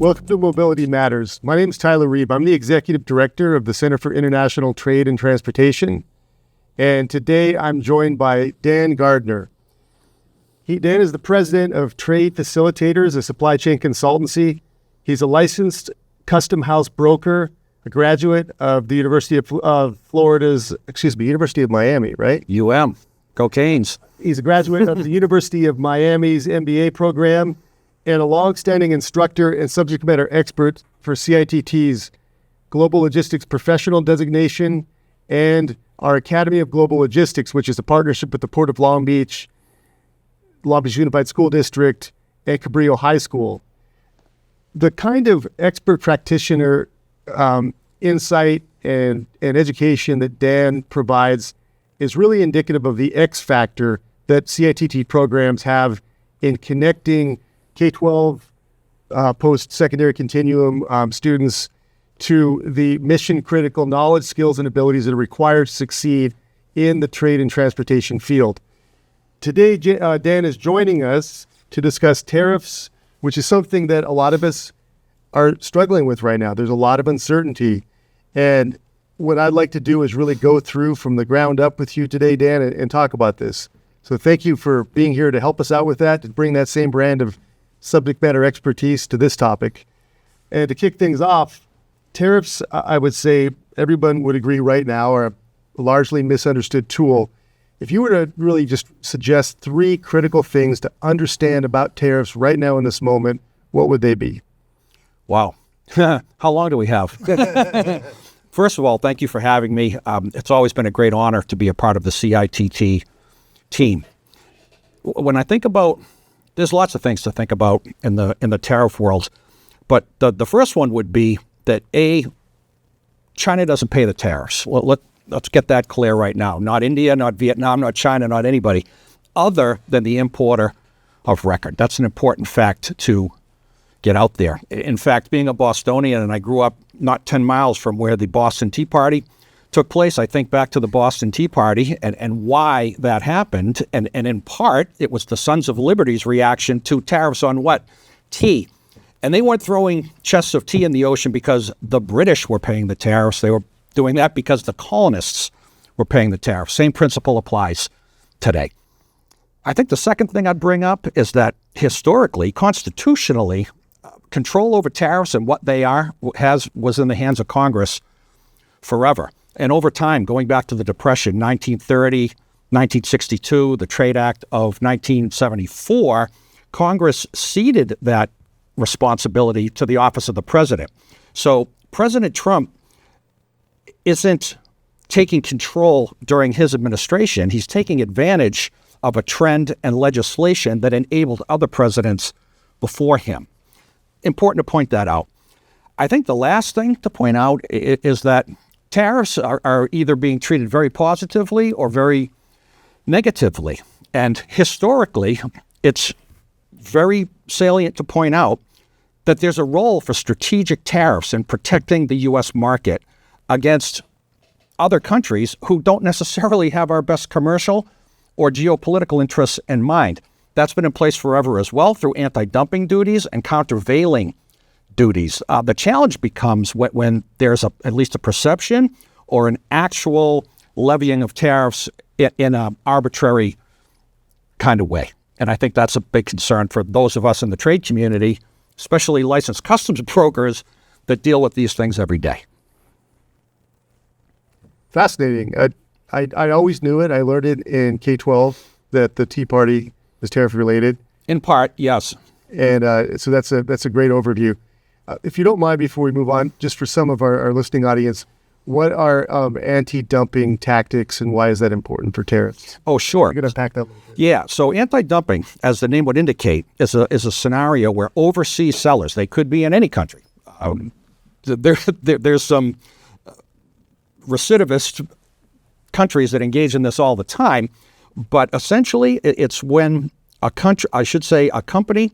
Welcome to Mobility Matters. My name is Tyler Reeb. I'm the Executive Director of the Center for International Trade and Transportation. And today I'm joined by Dan Gardner. Dan is the president of Trade Facilitators, a supply chain consultancy. He's a licensed custom house broker, a graduate of the University of Miami, right? Go Canes. He's a graduate of the University of Miami's MBA program and a long-standing instructor and subject matter expert for CITT's Global Logistics Professional designation and our Academy of Global Logistics, which is a partnership with the Port of Long Beach Unified School District, and Cabrillo High School. The kind of expert practitioner insight and education that Dan provides is really indicative of the X factor that CITT programs have in connecting K-12 post-secondary continuum students to the mission-critical knowledge, skills, and abilities that are required to succeed in the trade and transportation field. Today, Dan is joining us to discuss tariffs, which is something that a lot of us are struggling with right now. There's a lot of uncertainty. And what I'd like to do is really go through from the ground up with you today, Dan, and talk about this. So thank you for being here to help us out with that, to bring that same brand of subject matter expertise to this topic. And to kick things off, tariffs, I would say everyone would agree right now, are a largely misunderstood tool. If you were to really just suggest three critical things to understand about tariffs right now in this moment, what would they be? Wow. How long do we have? First of all, thank you for having me. It's always been a great honor to be a part of the CITT team. When I think about, there's lots of things to think about in the tariff world, but the first one would be that China doesn't pay the tariffs. Well, let's get that clear right now. Not India, not Vietnam, not China, not anybody other than the importer of record. That's an important fact to get out there. In fact, being a Bostonian, and I grew up not 10 miles from where the Boston Tea Party took place, I think back to the Boston Tea Party and why that happened. And in part, it was the Sons of Liberty's reaction to tariffs on what? Tea. And they weren't throwing chests of tea in the ocean because the British were paying the tariffs. They were doing that because the colonists were paying the tariffs. Same principle applies today. I think the second thing I'd bring up is that historically, constitutionally, control over tariffs and what they are was in the hands of Congress forever. And over time, going back to the Depression, 1930, 1962, the Trade Act of 1974, Congress ceded that responsibility to the office of the president. So President Trump isn't taking control during his administration. He's taking advantage of a trend and legislation that enabled other presidents before him. Important to point that out. I think the last thing to point out is that tariffs are either being treated very positively or very negatively. And historically, it's very salient to point out that there's a role for strategic tariffs in protecting the U.S. market against other countries who don't necessarily have our best commercial or geopolitical interests in mind. That's been in place forever as well through anti-dumping duties and countervailing duties. The challenge becomes when there's at least a perception or an actual levying of tariffs in an arbitrary kind of way. And I think that's a big concern for those of us in the trade community, especially licensed customs brokers that deal with these things every day. Fascinating. I always knew it. I learned it in K-12 that the Tea Party is tariff related. In part, yes. And so that's a great overview. If you don't mind, before we move on, just for some of our listening audience, what are anti-dumping tactics and why is that important for tariffs? Oh, sure. You're going to unpack that a little bit. Yeah. So anti-dumping, as the name would indicate, is a scenario where overseas sellers, they could be in any country. There's some recidivist countries that engage in this all the time, but essentially it's when a company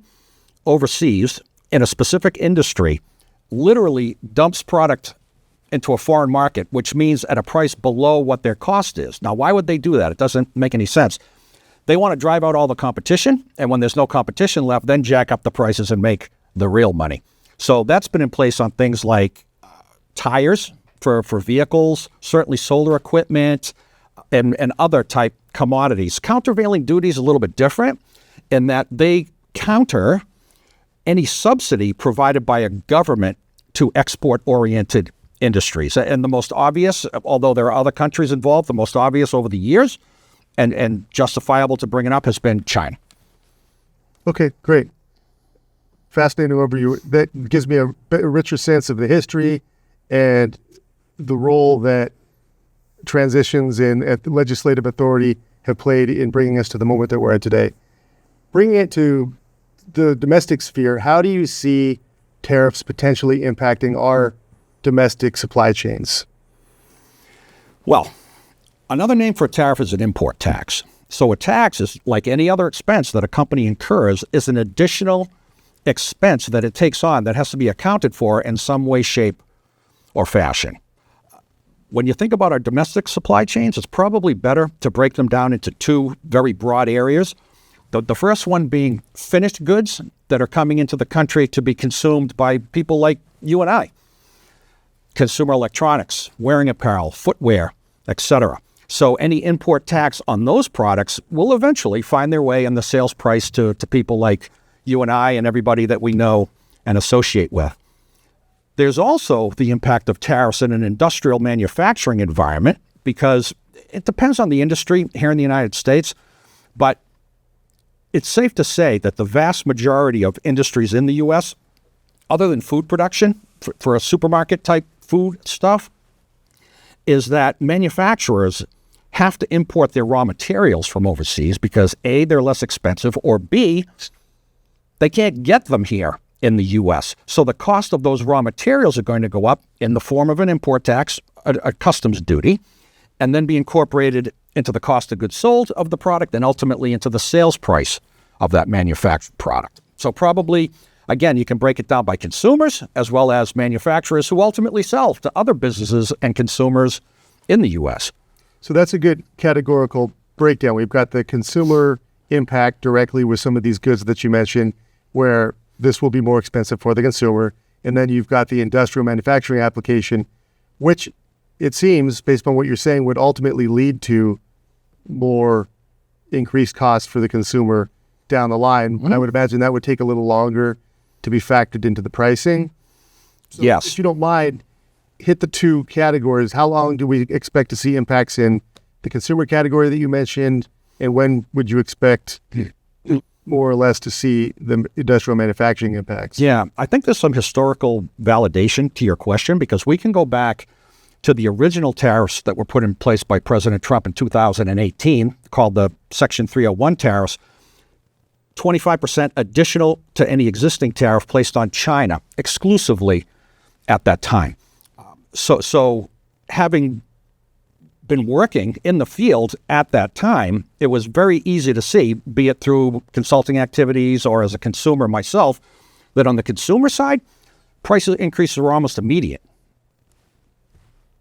overseas in a specific industry literally dumps product into a foreign market, which means at a price below what their cost is. Now, why would they do that? It doesn't make any sense. They want to drive out all the competition, and when there's no competition left, then jack up the prices and make the real money. So that's been in place on things like tires for vehicles, certainly solar equipment, and other type commodities. Countervailing duty is a little bit different in that they counter any subsidy provided by a government to export-oriented industries. And the most obvious, although there are other countries involved, the most obvious over the years and justifiable to bring it up has been China. Okay, great. Fascinating overview. That gives me a richer sense of the history and the role that transitions in legislative authority have played in bringing us to the moment that we're at today. Bringing it to the domestic sphere, how do you see tariffs potentially impacting our domestic supply chains? Well, another name for a tariff is an import tax. So a tax is like any other expense that a company incurs, is an additional expense that it takes on that has to be accounted for in some way, shape, or fashion. When you think about our domestic supply chains, it's probably better to break them down into two very broad areas. The first one being finished goods that are coming into the country to be consumed by people like you and I. Consumer electronics, wearing apparel, footwear, etc. So any import tax on those products will eventually find their way in the sales price to people like you and I and everybody that we know and associate with. There's also the impact of tariffs in an industrial manufacturing environment, because it depends on the industry here in the United States, but it's safe to say that the vast majority of industries in the U.S., other than food production, for a supermarket type food stuff, is that manufacturers have to import their raw materials from overseas because A, they're less expensive, or B, they can't get them here in the U.S. So the cost of those raw materials are going to go up in the form of an import tax, a customs duty, and then be incorporated into the cost of goods sold of the product and ultimately into the sales price of that manufactured product. So probably, again, you can break it down by consumers as well as manufacturers who ultimately sell to other businesses and consumers in the U.S. So that's a good categorical breakdown. We've got the consumer impact directly with some of these goods that you mentioned, where this will be more expensive for the consumer. And then you've got the industrial manufacturing application, which it seems, based on what you're saying, would ultimately lead to more increased costs for the consumer down the line. Mm-hmm. I would imagine that would take a little longer to be factored into the pricing. So yes. If you don't mind, hit the two categories. How long do we expect to see impacts in the consumer category that you mentioned, and when would you expect more or less to see the industrial manufacturing impacts? Yeah, I think there's some historical validation to your question, because we can go back to the original tariffs that were put in place by President Trump in 2018, called the Section 301 tariffs, 25% additional to any existing tariff placed on China exclusively at that time. So having been working in the field at that time, it was very easy to see, be it through consulting activities or as a consumer myself, that on the consumer side, price increases were almost immediate.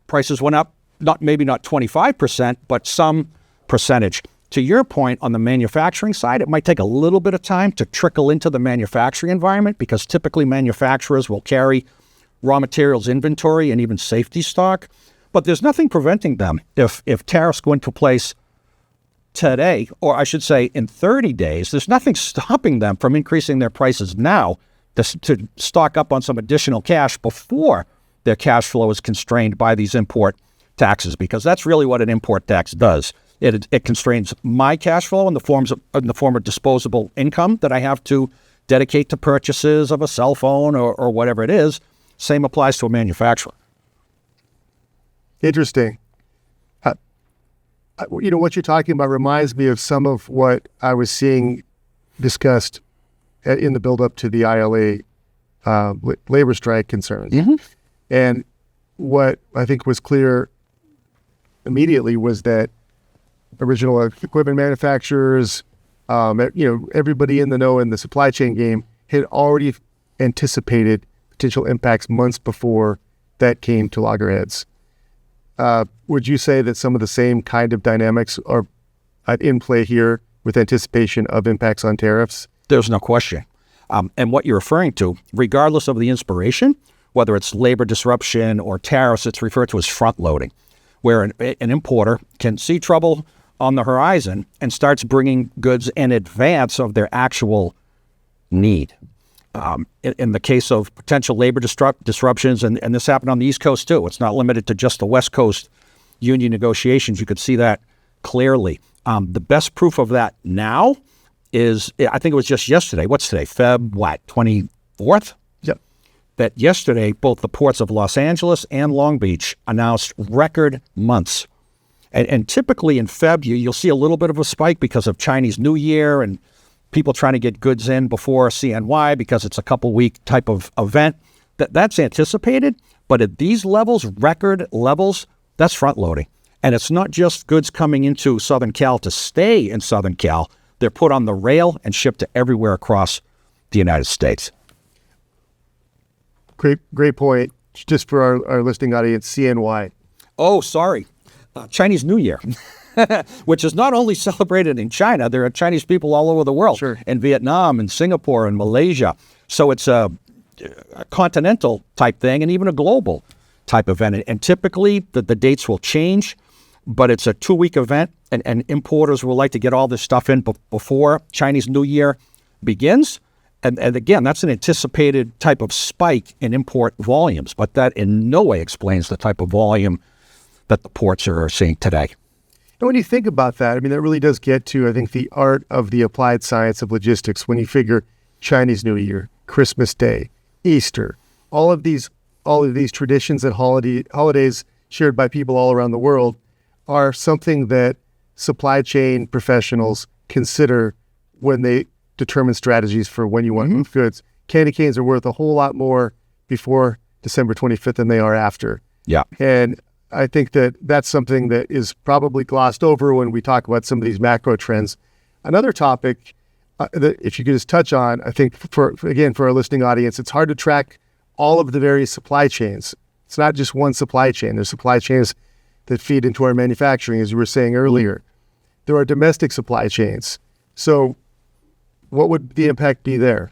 Prices went up, maybe not 25%, but some percentage. To your point, on the manufacturing side, it might take a little bit of time to trickle into the manufacturing environment, because typically manufacturers will carry raw materials inventory and even safety stock. But there's nothing preventing them, if tariffs go into place today, or I should say in 30 days, there's nothing stopping them from increasing their prices now to stock up on some additional cash before their cash flow is constrained by these import taxes, because that's really what an import tax does. It constrains my cash flow in the form of disposable income that I have to dedicate to purchases of a cell phone or whatever it is. Same applies to a manufacturer. Interesting. What you're talking about reminds me of some of what I was seeing discussed in the build-up to the ILA labor strike concerns. Mm-hmm. And what I think was clear immediately was that original equipment manufacturers, everybody in the know in the supply chain game had already anticipated potential impacts months before that came to loggerheads. Would you say that some of the same kind of dynamics are in play here with anticipation of impacts on tariffs? There's no question. And what you're referring to, regardless of the inspiration, whether it's labor disruption or tariffs, it's referred to as front loading, where an importer can see trouble on the horizon and starts bringing goods in advance of their actual need. In the case of potential labor disruptions, and this happened on the East Coast too, it's not limited to just the West Coast union negotiations. You could see that clearly. The best proof of that now is, I think it was just yesterday. What's today? Feb, 24th? Yep. That yesterday, both the ports of Los Angeles and Long Beach announced record months. And typically in Feb, you'll see a little bit of a spike because of Chinese New Year and people trying to get goods in before CNY because it's a couple-week type of event. That's anticipated, but at these levels, record levels, that's front-loading. And it's not just goods coming into Southern Cal to stay in Southern Cal. They're put on the rail and shipped to everywhere across the United States. Great point. Just for our listening audience, CNY. Oh, sorry. Chinese New Year, which is not only celebrated in China. There are Chinese people all over the world, sure, in Vietnam and Singapore and Malaysia. So it's a continental type thing and even a global type event. And typically the dates will change, but it's a 2-week event, and importers will like to get all this stuff in before Chinese New Year begins. And again, that's an anticipated type of spike in import volumes, but that in no way explains the type of volume that the ports are seeing today. And when you think about that, I mean, that really does get to, I think, the art of the applied science of logistics. When you figure Chinese New Year, Christmas Day, Easter, all of these traditions and holidays shared by people all around the world are something that supply chain professionals consider when they determine strategies for when you want to move goods. Candy canes are worth a whole lot more before December 25th than they are after. Yeah. And I think that that's something that is probably glossed over when we talk about some of these macro trends. Another topic that if you could just touch on, I think for our listening audience, it's hard to track all of the various supply chains. It's not just one supply chain. There's supply chains that feed into our manufacturing, as you were saying earlier. There are domestic supply chains. So what would the impact be there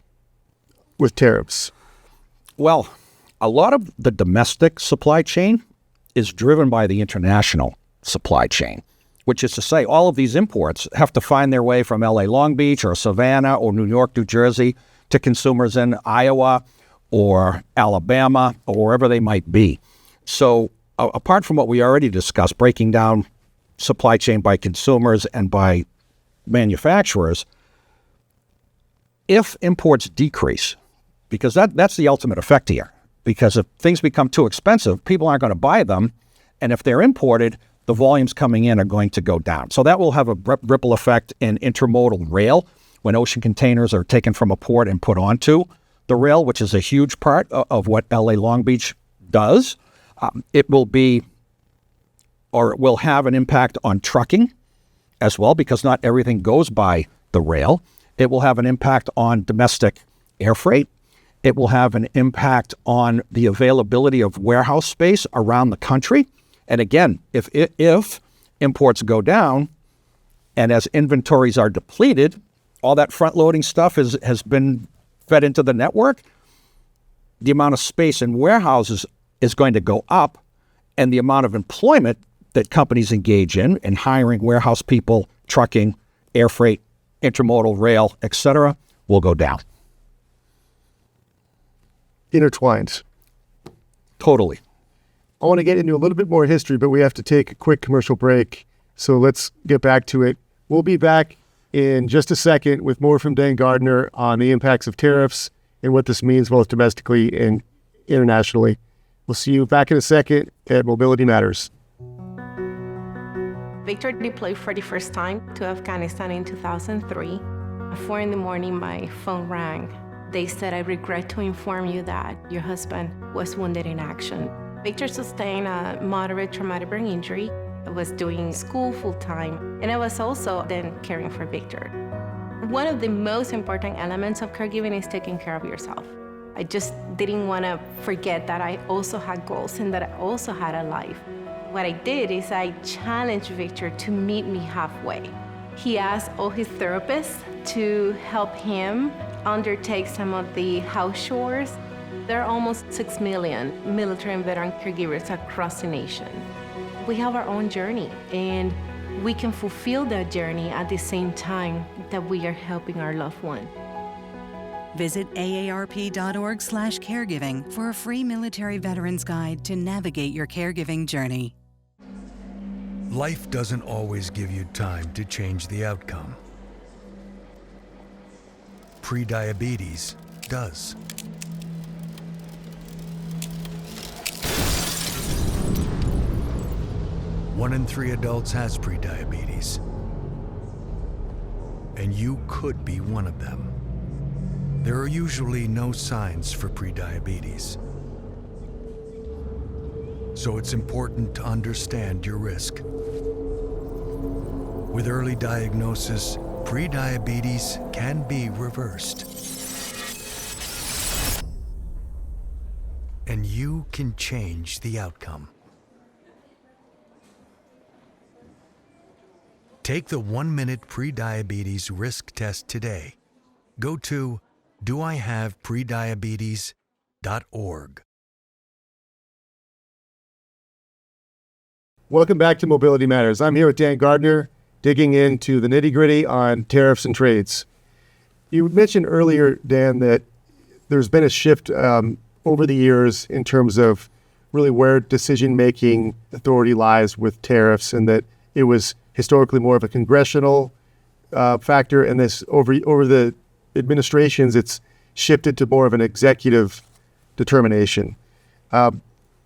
with tariffs? Well, a lot of the domestic supply chain is driven by the international supply chain, which is to say all of these imports have to find their way from LA Long Beach or Savannah or New York, New Jersey to consumers in Iowa or Alabama or wherever they might be. So apart from what we already discussed, breaking down supply chain by consumers and by manufacturers, if imports decrease, because that's the ultimate effect here, because if things become too expensive, people aren't going to buy them. And if they're imported, the volumes coming in are going to go down. So that will have a ripple effect in intermodal rail when ocean containers are taken from a port and put onto the rail, which is a huge part of what LA Long Beach does. It will have an impact on trucking as well, because not everything goes by the rail. It will have an impact on domestic air freight. It will have an impact on the availability of warehouse space around the country. And again, if imports go down and as inventories are depleted, all that front-loading stuff has been fed into the network, the amount of space in warehouses is going to go up, and the amount of employment that companies engage in hiring warehouse people, trucking, air freight, intermodal, rail, etc., will go down. Intertwined. Totally. I want to get into a little bit more history, but we have to take a quick commercial break. So let's get back to it. We'll be back in just a second with more from Dan Gardner on the impacts of tariffs and what this means both domestically and internationally. We'll see you back in a second at Mobility Matters. Victor deployed for the first time to Afghanistan in 2003. At 4 a.m, my phone rang. They said, "I regret to inform you that your husband was wounded in action." Victor sustained a moderate traumatic brain injury. I was doing school full-time, and I was also then caring for Victor. One of the most important elements of caregiving is taking care of yourself. I just didn't want to forget that I also had goals and that I also had a life. What I did is I challenged Victor to meet me halfway. He asked all his therapists to help him undertake some of the house chores. There are almost 6 million military and veteran caregivers across the nation. We have our own journey, and we can fulfill that journey at the same time that we are helping our loved one. Visit aarp.org/caregiving for a free military veterans guide to navigate your caregiving journey. Life doesn't always give you time to change the outcome. Prediabetes does. One in 3 adults has prediabetes, and you could be one of them. There are usually no signs for prediabetes, so it's important to understand your risk. With early diagnosis, prediabetes can be reversed, and you can change the outcome. Take the 1-minute prediabetes risk test today. Go to doihaveprediabetes.org. Welcome back to Mobility Matters. I'm here with Dan Gardner, digging into the nitty-gritty on tariffs and trades. You mentioned earlier, Dan, that there's been a shift over the years in terms of really where decision-making authority lies with tariffs, and that it was historically more of a congressional factor, and this over the administrations, it's shifted to more of an executive determination.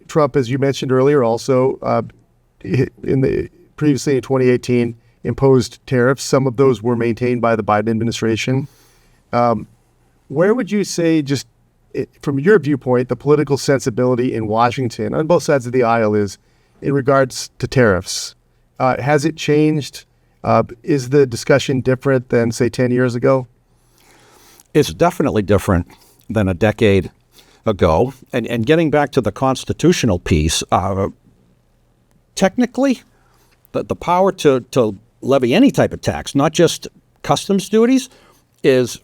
Trump, as you mentioned earlier, also previously in 2018 imposed tariffs. Some of those were maintained by the Biden administration. Where would you say, just from your viewpoint, the political sensibility in Washington on both sides of the aisle is in regards to tariffs? Has it changed? Is the discussion different than, say, 10 years ago? It's definitely different than a decade ago. And getting back to the constitutional piece, technically, the power to levy any type of tax, not just customs duties, is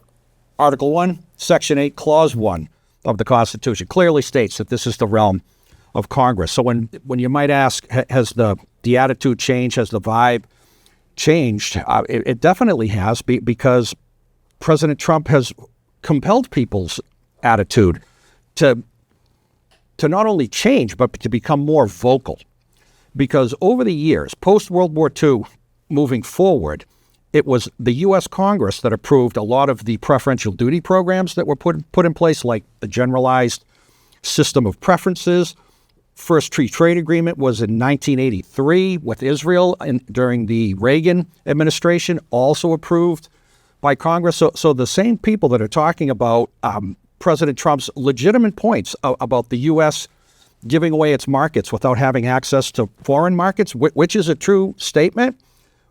Article 1, Section 8, Clause 1 of the Constitution. Clearly states that this is the realm of Congress. So when you might ask, has the attitude changed, has the vibe changed? It definitely has, because President Trump has compelled people's attitude to not only change, but to become more vocal. Because over the years, post-World War II, moving forward, it was the U.S. Congress that approved a lot of the preferential duty programs that were put in place, like the generalized system of preferences. First free trade agreement was in 1983 with Israel during the Reagan administration, also approved by Congress. So the same people that are talking about President Trump's legitimate points about the U.S. giving away its markets without having access to foreign markets, which is a true statement,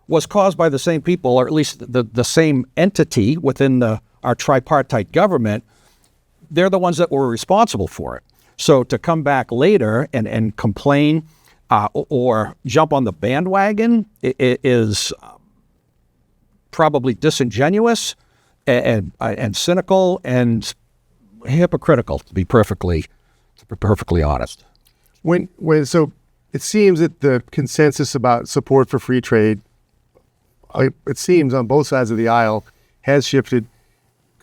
was caused by the same people, or at least the same entity within our tripartite government. They're the ones that were responsible for it. So to come back later and complain or jump on the bandwagon is probably disingenuous and cynical and hypocritical, to be perfectly honest. So it seems that the consensus about support for free trade, it seems on both sides of the aisle, has shifted.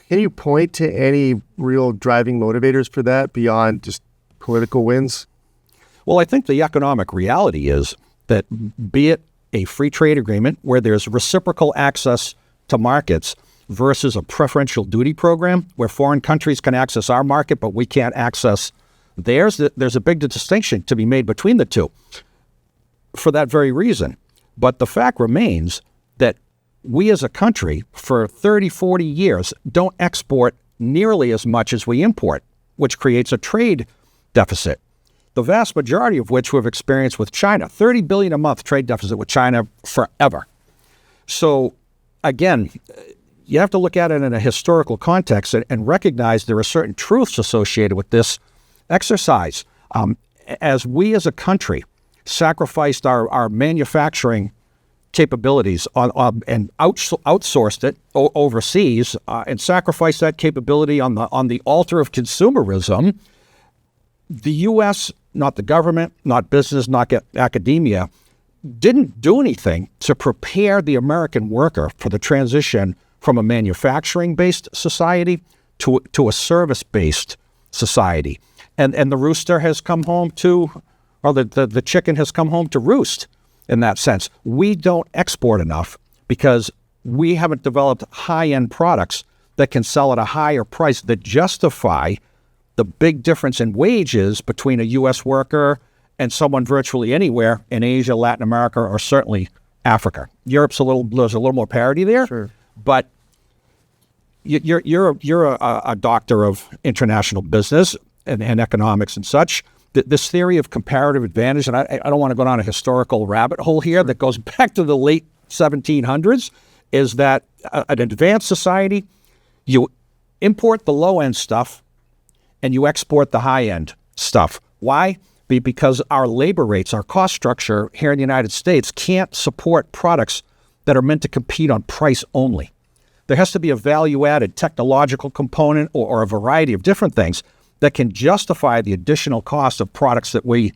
Can you point to any real driving motivators for that beyond just political wins? Well, I think the economic reality is that, be it a free trade agreement where there's reciprocal access to markets versus a preferential duty program where foreign countries can access our market, but we can't access theirs, there's a big distinction to be made between the two for that very reason. But the fact remains that we as a country for 30, 40 years don't export nearly as much as we import, which creates a trade deficit, the vast majority of which we've experienced with China. $30 billion a month trade deficit with China forever. So again, you have to look at it in a historical context and recognize there are certain truths associated with this exercise. As we as a country sacrificed our manufacturing capabilities and outsourced it overseas and sacrificed that capability on the altar of consumerism, the U.S., not the government, not business, not academia, didn't do anything to prepare the American worker for the transition from a manufacturing-based society to a service-based society. And the rooster has come home to, or the chicken has come home to roost in that sense. We don't export enough because we haven't developed high-end products that can sell at a higher price that justify the big difference in wages between a U.S. worker and someone virtually anywhere in Asia, Latin America, or certainly Africa. Europe's there's a little more parity there, Sure. But you're a doctor of international business and economics and such. This theory of comparative advantage, and I don't want to go down a historical rabbit hole here that goes back to the late 1700s, is that an advanced society, you import the low-end stuff and you export the high-end stuff. Why? Because our labor rates, our cost structure here in the United States can't support products that are meant to compete on price only. There has to be a value-added technological component or a variety of different things that can justify the additional cost of products that we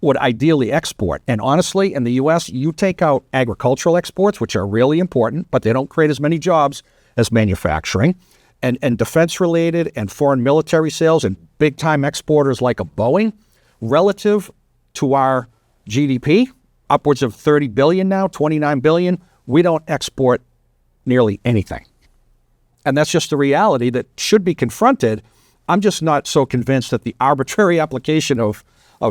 would ideally export. And honestly, in the U.S., you take out agricultural exports, which are really important, but they don't create as many jobs as manufacturing, and defense-related and foreign military sales and big-time exporters like a Boeing, relative to our GDP, upwards of $30 billion now, $29 billion, we don't export nearly anything. And that's just a reality that should be confronted. I'm just not so convinced that the arbitrary application of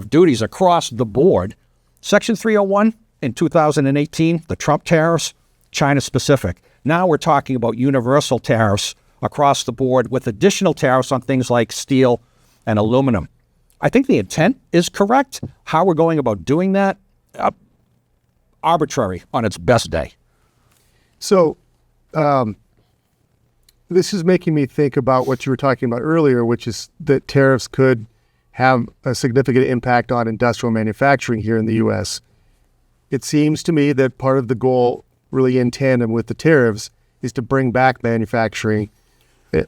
duties across the board, Section 301 in 2018, the Trump tariffs, China-specific. Now we're talking about universal tariffs across the board with additional tariffs on things like steel and aluminum. I think the intent is correct. How we're going about doing that, arbitrary on its best day. So this is making me think about what you were talking about earlier, which is that tariffs could have a significant impact on industrial manufacturing here in the U.S. It seems to me that part of the goal, really in tandem with the tariffs, is to bring back manufacturing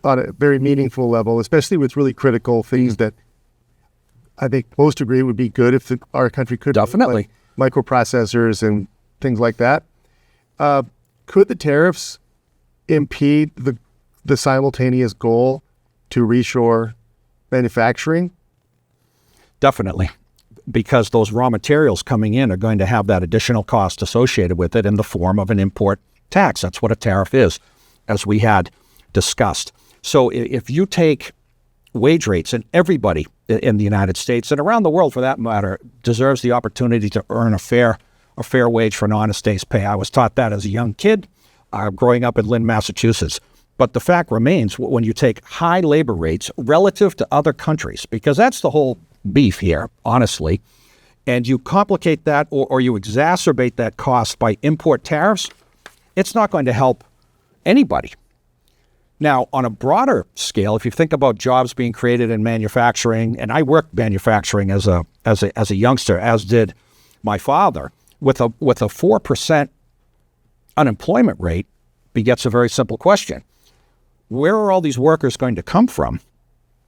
on a very meaningful level, especially with really critical things that I think most agree would be good if our country could. Definitely. Like microprocessors and things like that. Could the tariffs impede the simultaneous goal to reshore manufacturing? Definitely, because those raw materials coming in are going to have that additional cost associated with it in the form of an import tax. That's what a tariff is, as we had discussed. So if you take wage rates, and everybody in the United States and around the world for that matter deserves the opportunity to earn a fair wage for an honest day's pay. I was taught that as a young kid growing up in Lynn, Massachusetts. But the fact remains, when you take high labor rates relative to other countries, because that's the whole beef here, honestly, and you complicate that or you exacerbate that cost by import tariffs, it's not going to help anybody. Now, on a broader scale, if you think about jobs being created in manufacturing, and I worked manufacturing as a youngster, as did my father, with a 4% unemployment rate, begets a very simple question. Where are all these workers going to come from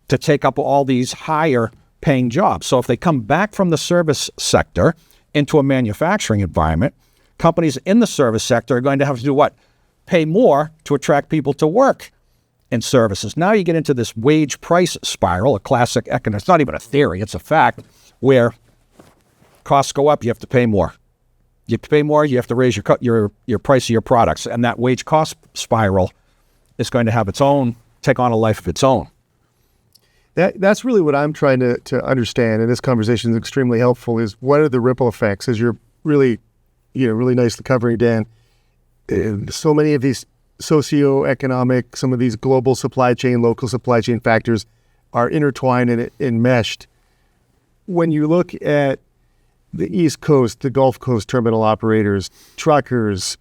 to take up all these higher paying jobs? So if they come back from the service sector into a manufacturing environment, companies in the service sector are going to have to do what? Pay more to attract people to work in services. Now you get into this wage price spiral, a classic economic, it's not even a theory, it's a fact, where costs go up, you have to pay more. You have to pay more, you have to raise your price of your products. And that wage cost spiral is going to have take on a life of its own. That's really what I'm trying to understand, and this conversation is extremely helpful, is what are the ripple effects, as you're really nicely covering, Dan. So many of these socioeconomic, some of these global supply chain, local supply chain factors are intertwined and enmeshed. When you look at the East Coast, the Gulf Coast terminal operators, truckers,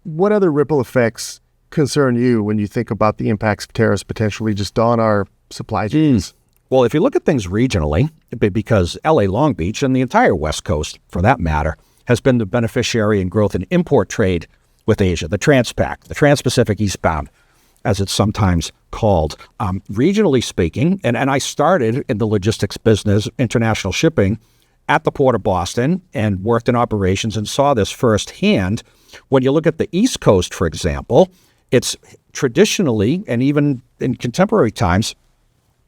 what other ripple effects concern you when you think about the impacts of tariffs potentially just on our supply chains? Well, if you look at things regionally, because LA Long Beach and the entire West Coast, for that matter, has been the beneficiary in growth in import trade with Asia, the Transpac, the Trans-Pacific Eastbound, as it's sometimes called. Regionally speaking, and I started in the logistics business, international shipping, at the Port of Boston and worked in operations and saw this firsthand. When you look at the East Coast, for example, it's traditionally, and even in contemporary times,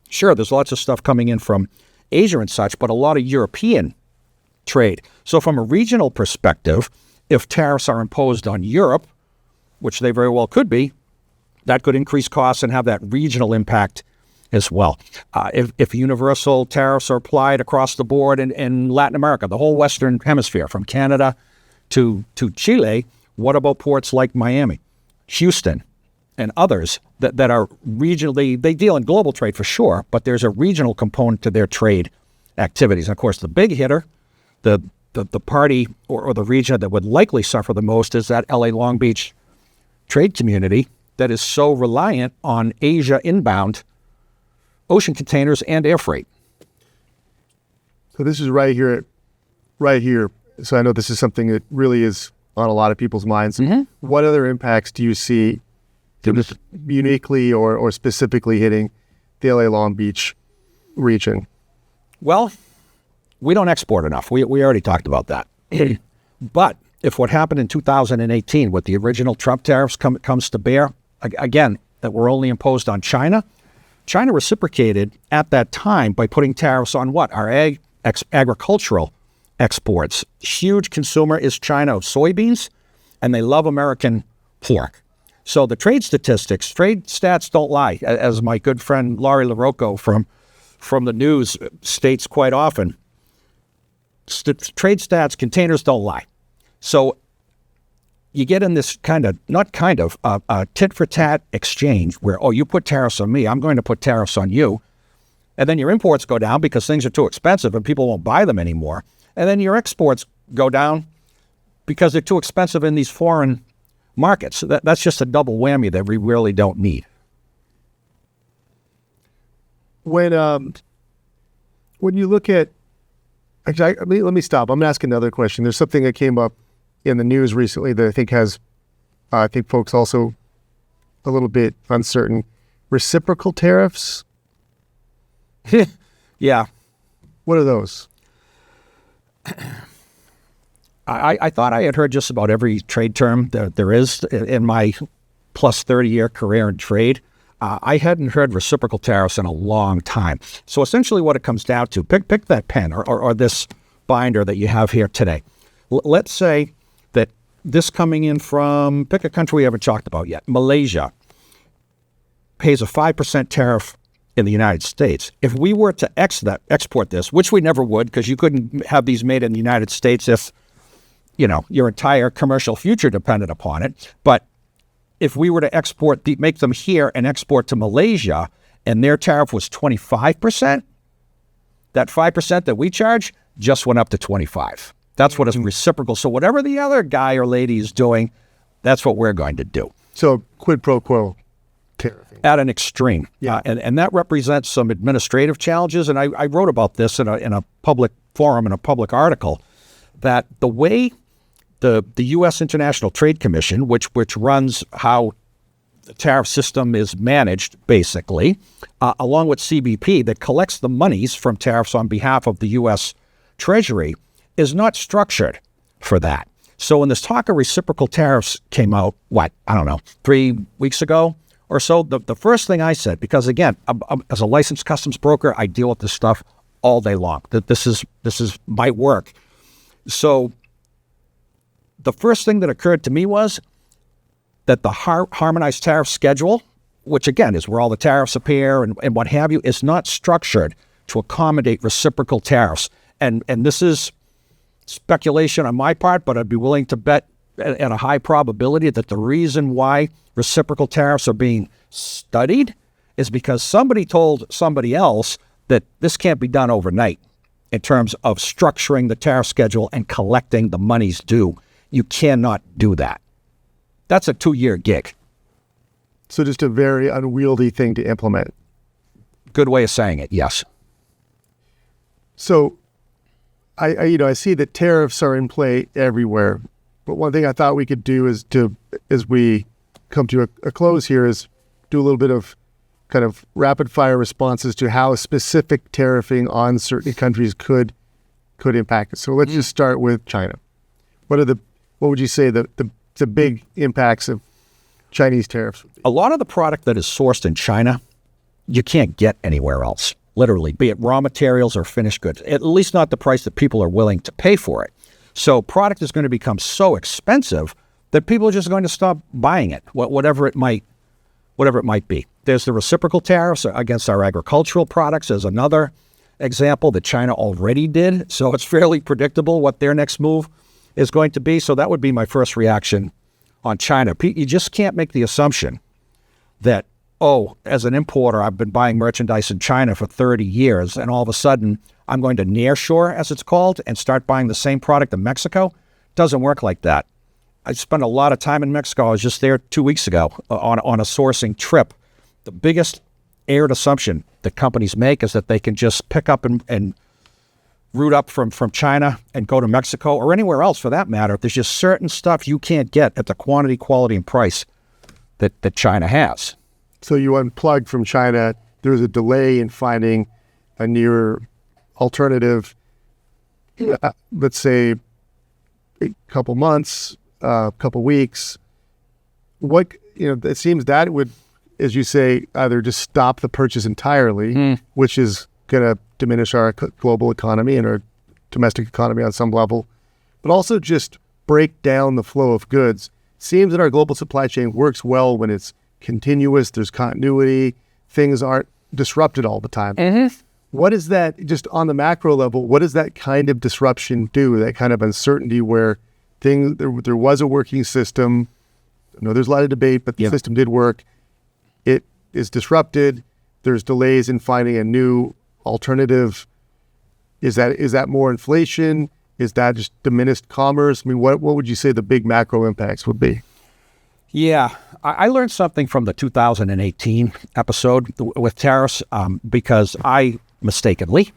sure, there's lots of stuff coming in from Asia and such, but a lot of European trade. So from a regional perspective, if tariffs are imposed on Europe, which they very well could be, that could increase costs and have that regional impact as well. If universal tariffs are applied across the board in Latin America, the whole Western Hemisphere, from Canada to Chile, what about ports like Miami, Houston, and others that are regionally, they deal in global trade for sure, but there's a regional component to their trade activities. And of course, the big hitter, the party or the region that would likely suffer the most is that LA Long Beach trade community that is so reliant on Asia inbound ocean containers and air freight. So this is right here. So I know this is something that really is on a lot of people's minds. What other impacts do you see uniquely or specifically hitting the LA Long Beach region? Well, we don't export enough. We already talked about that. But if what happened in 2018 with the original Trump tariffs comes to bear, again, that were only imposed on China, China reciprocated at that time by putting tariffs on what? Our agricultural exports. Huge consumer is China of soybeans, and they love American pork. So the trade statistics, trade stats don't lie, as my good friend Laurie LaRocco from the news states quite often. Trade stats, containers don't lie. So you get in this a tit-for-tat exchange where, oh, you put tariffs on me, I'm going to put tariffs on you. And then your imports go down because things are too expensive and people won't buy them anymore. And then your exports go down because they're too expensive in these foreign markets. So that's just a double whammy that we really don't need. When you look at, actually, let me stop. I'm going to ask another question. There's something that came up in the news recently that I think folks also a little bit uncertain. Reciprocal tariffs? Yeah. What are those? I thought I had heard just about every trade term that there is in my plus 30-year career in trade. I hadn't heard reciprocal tariffs in a long time. So essentially what it comes down to, pick that pen or this binder that you have here today. Let's say that this coming in from, pick a country we haven't talked about yet, Malaysia, pays a 5% tariff in the United States. If we were to export this, which we never would, because you couldn't have these made in the United States if, your entire commercial future depended upon it. But if we were to make them here and export to Malaysia, and their tariff was 25%, that 5% that we charge just went up to 25%. That's what is reciprocal. So whatever the other guy or lady is doing, that's what we're going to do. So quid pro quo tariffing. At an extreme. Yeah. And that represents some administrative challenges. And I wrote about this in a public forum, in a public article, that the way the U.S. International Trade Commission, which runs how the tariff system is managed, basically, along with CBP, that collects the monies from tariffs on behalf of the U.S. Treasury, is not structured for that. So when this talk of reciprocal tariffs came out, 3 weeks ago or so, the first thing I said, because again, as a licensed customs broker, I deal with this stuff all day long. This is my work. So the first thing that occurred to me was that the harmonized tariff schedule, which again is where all the tariffs appear and what have you, is not structured to accommodate reciprocal tariffs. And this is speculation on my part, but I'd be willing to bet at a high probability that the reason why reciprocal tariffs are being studied is because somebody told somebody else that this can't be done overnight in terms of structuring the tariff schedule and collecting the monies due. You cannot do that. That's a 2-year gig. So just a very unwieldy thing to implement. Good way of saying it, yes. So I see that tariffs are in play everywhere, but one thing I thought we could do is as we come to a close here, is do a little bit of kind of rapid fire responses to how specific tariffing on certain countries could impact it. So let's just start with China. What would you say the big impacts of Chinese tariffs would be? A lot of the product that is sourced in China, you can't get anywhere else, literally, be it raw materials or finished goods, at least not the price that people are willing to pay for it. So product is going to become so expensive that people are just going to stop buying it, whatever it might be. There's the reciprocal tariffs against our agricultural products as another example that China already did. So it's fairly predictable what their next move is going to be. So that would be my first reaction on China. You just can't make the assumption that, as an importer, I've been buying merchandise in China for 30 years, and all of a sudden I'm going to nearshore, as it's called, and start buying the same product in Mexico. It doesn't work like that. I spent a lot of time in Mexico. I was just there 2 weeks ago on a sourcing trip. The biggest erred assumption that companies make is that they can just pick up and route up from China and go to Mexico or anywhere else for that matter. There's just certain stuff you can't get at the quantity, quality, and price that China has. So you unplugged from China. There's a delay in finding a nearer alternative. Let's say a couple months, a couple weeks. It seems that would, as you say, either just stop the purchase entirely, which is going to diminish our global economy and our domestic economy on some level, but also just break down the flow of goods. Seems that our global supply chain works well when it's continuous, there's continuity, things aren't disrupted all the time. What is that, just on the macro level, what does that kind of disruption do, that kind of uncertainty where there was a working system? I know there's a lot of debate, but the system did work. It is disrupted. There's delays in finding a new alternative. Is that more inflation? Is that just diminished commerce? I mean, what would you say the big macro impacts would be? Yeah, I learned something from the 2018 episode with tariffs because I mistakenly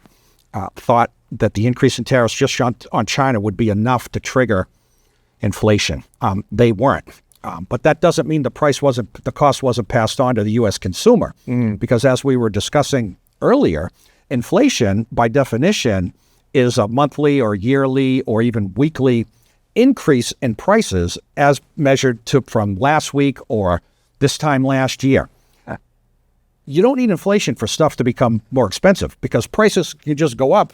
thought that the increase in tariffs just on China would be enough to trigger inflation. They weren't. But that doesn't mean the cost wasn't passed on to the U.S. consumer, because as we were discussing earlier, inflation by definition is a monthly or yearly or even weekly increase in prices as measured from last week or this time last year. You don't need inflation for stuff to become more expensive, because prices can just go up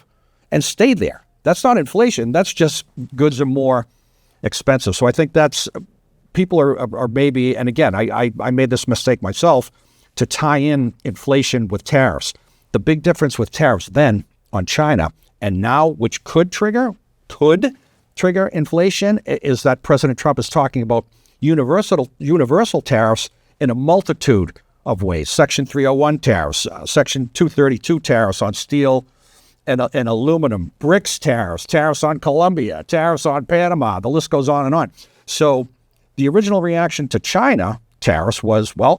and stay there. That's not inflation. That's just goods are more expensive. So I think that's people are maybe, and again, I made this mistake myself, to tie in inflation with tariffs. The big difference with tariffs then on China and now, which could trigger inflation, is that President Trump is talking about universal tariffs in a multitude of ways. Section 301 tariffs, Section 232 tariffs on steel and aluminum, BRICS tariffs on Colombia, tariffs on Panama, the list goes on and on. So the original reaction to China tariffs was, and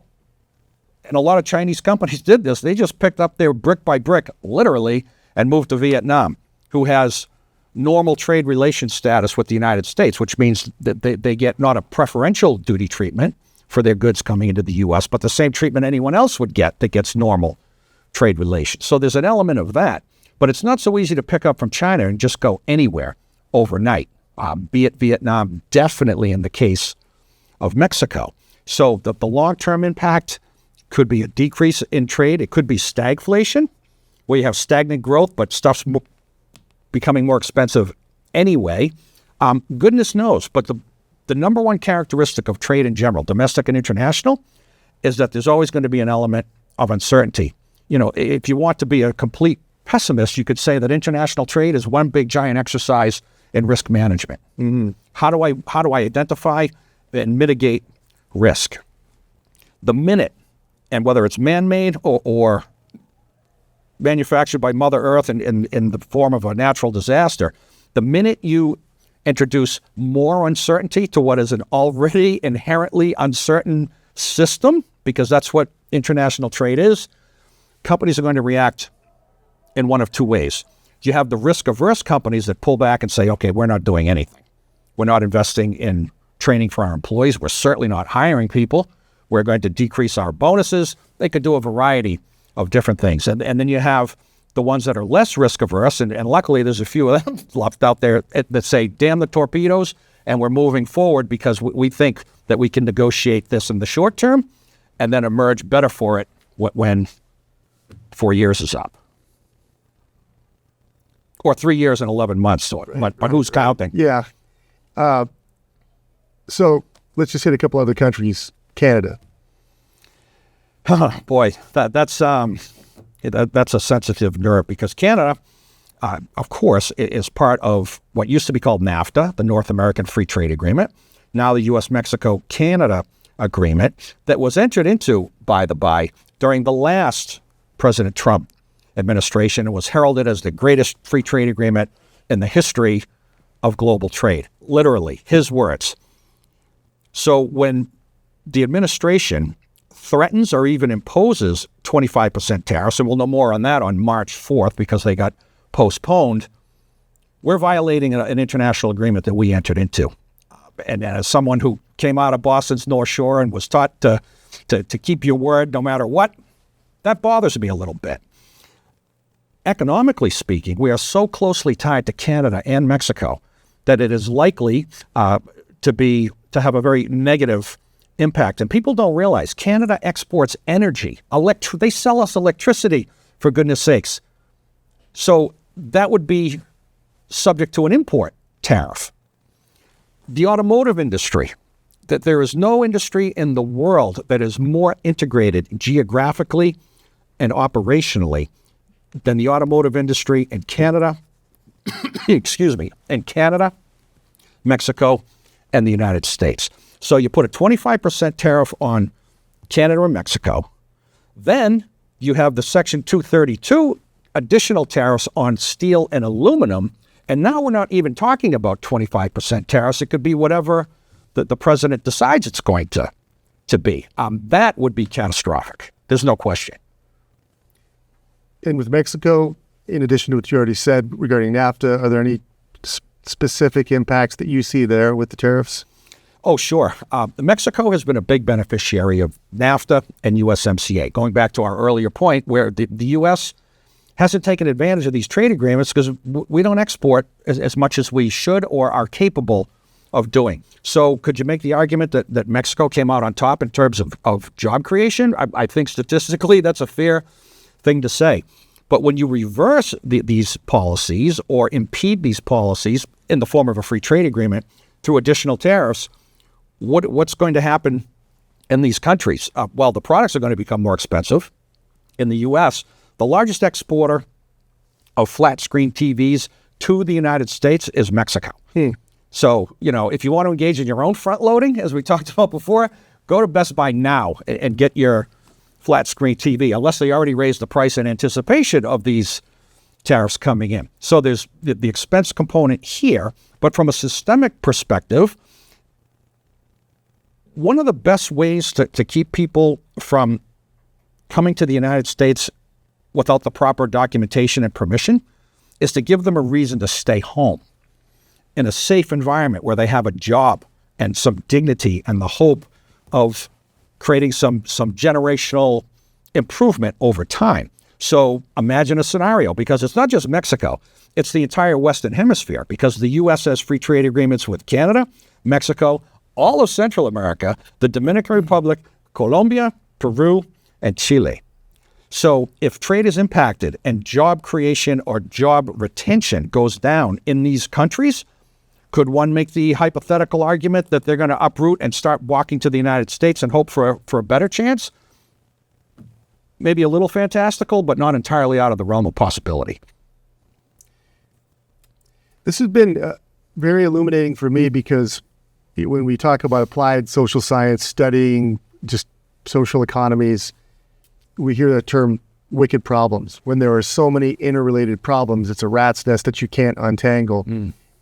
a lot of Chinese companies did this, they just picked up their brick by brick, literally, and moved to Vietnam, who has normal trade relations status with the United States, which means that they get not a preferential duty treatment for their goods coming into the U.S., but the same treatment anyone else would get that gets normal trade relations. So there's an element of that. But it's not so easy to pick up from China and just go anywhere overnight, be it Vietnam, definitely in the case of Mexico. So the long-term impact could be a decrease in trade. It could be stagflation, where you have stagnant growth, but stuff's becoming more expensive anyway. Goodness knows, but the number one characteristic of trade in general, domestic and international, is that there's always going to be an element of uncertainty. You know, if you want to be a complete pessimist, you could say that international trade is one big giant exercise in risk management. How do I identify and mitigate risk? The minute, and whether it's man-made or manufactured by Mother Earth in the form of a natural disaster, the minute you introduce more uncertainty to what is an already inherently uncertain system, because that's what international trade is, companies are going to react in one of two ways. You have the risk-averse companies that pull back and say, okay, we're not doing anything. We're not investing in training for our employees. We're certainly not hiring people. We're going to decrease our bonuses. They could do a variety of different things. And then you have the ones that are less risk-averse, and luckily there's a few of them left out there that say, damn the torpedoes, and we're moving forward because we think that we can negotiate this in the short term and then emerge better for it when 4 years is up. Or 3 years and 11 months, but who's counting? Yeah. So let's just hit a couple other countries. Canada. Boy, that's a sensitive nerve because Canada, of course, is part of what used to be called NAFTA, the North American Free Trade Agreement, now the U.S.-Mexico-Canada agreement that was entered into, by the by, during the last President Trump administration and was heralded as the greatest free trade agreement in the history of global trade. Literally, his words. So when the administration threatens or even imposes 25% tariffs, and we'll know more on that on March 4th because they got postponed, we're violating an international agreement that we entered into. And as someone who came out of Boston's North Shore and was taught to keep your word no matter what, that bothers me a little bit. Economically speaking, we are so closely tied to Canada and Mexico that it is likely to have a very negative impact. And people don't realize Canada exports energy. They sell us electricity, for goodness sakes. So that would be subject to an import tariff. The automotive industry, that there is no industry in the world that is more integrated geographically and operationally than the automotive industry in Canada, in Canada, Mexico, and the United States. So you put a 25% tariff on Canada or Mexico. Then you have the Section 232 additional tariffs on steel and aluminum. And now we're not even talking about 25% tariffs. It could be whatever the president decides it's going to be. That would be catastrophic. There's no question. And with Mexico, in addition to what you already said regarding NAFTA, are there any specific impacts that you see there with the tariffs? Oh, sure. Mexico has been a big beneficiary of NAFTA and USMCA, going back to our earlier point where the U.S. hasn't taken advantage of these trade agreements because we don't export as much as we should or are capable of doing. So could you make the argument that Mexico came out on top in terms of job creation? I think statistically that's a fair thing to say. But when you reverse these policies or impede these policies in the form of a free trade agreement through additional tariffs, what's going to happen in these countries? Well, the products are going to become more expensive. In the U.S., the largest exporter of flat-screen TVs to the United States is Mexico. So, if you want to engage in your own front-loading, as we talked about before, go to Best Buy now and get your flat-screen TV, unless they already raised the price in anticipation of these tariffs coming in. So there's the expense component here, but from a systemic perspective, one of the best ways to keep people from coming to the United States without the proper documentation and permission is to give them a reason to stay home in a safe environment where they have a job and some dignity and the hope of creating some generational improvement over time. So imagine a scenario, because it's not just Mexico, it's the entire Western Hemisphere, because the U.S. has free trade agreements with Canada, Mexico, all of Central America, the Dominican Republic, Colombia, Peru, and Chile. So if trade is impacted and job creation or job retention goes down in these countries, could one make the hypothetical argument that they're going to uproot and start walking to the United States and hope for a better chance? Maybe a little fantastical, but not entirely out of the realm of possibility. This has been very illuminating for me because when we talk about applied social science, studying just social economies, we hear the term wicked problems. When there are so many interrelated problems, it's a rat's nest that you can't untangle.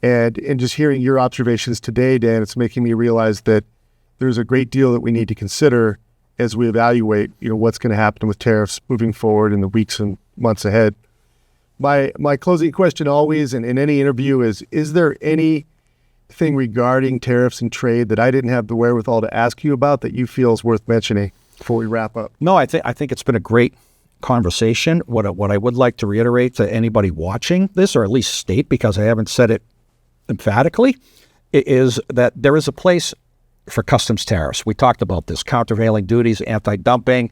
And just hearing your observations today, Dan, it's making me realize that there's a great deal that we need to consider as we evaluate, what's going to happen with tariffs moving forward in the weeks and months ahead. My closing question always in any interview is there anything regarding tariffs and trade that I didn't have the wherewithal to ask you about that you feel is worth mentioning before we wrap up? No, I think it's been a great conversation. What I would like to reiterate to anybody watching this, or at least state, because I haven't said it emphatically, is that there is a place for customs tariffs. We talked about this, countervailing duties, anti-dumping.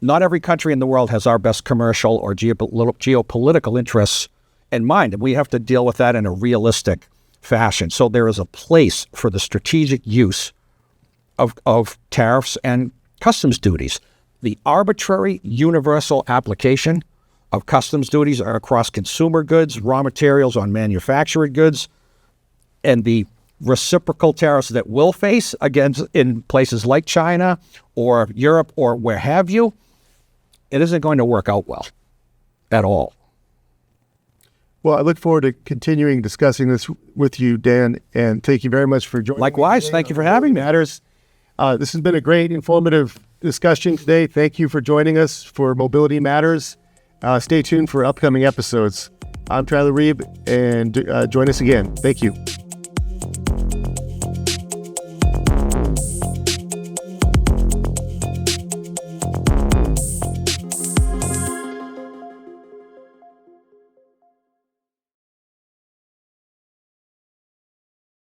Not every country in the world has our best commercial or geopolitical interests in mind, and we have to deal with that in a realistic fashion. So there is a place for the strategic use of tariffs and customs duties. The arbitrary universal application of customs duties are across consumer goods, raw materials on manufactured goods, and the reciprocal tariffs that we'll face against in places like China or Europe or where have you, it isn't going to work out well at all. Well, I look forward to continuing discussing this with you, Dan, and thank you very much for joining me. Likewise, thank you for having me. This has been a great, informative discussion today. Thank you for joining us for Mobility Matters. Stay tuned for upcoming episodes. I'm Tyler Reeb, and join us again. Thank you.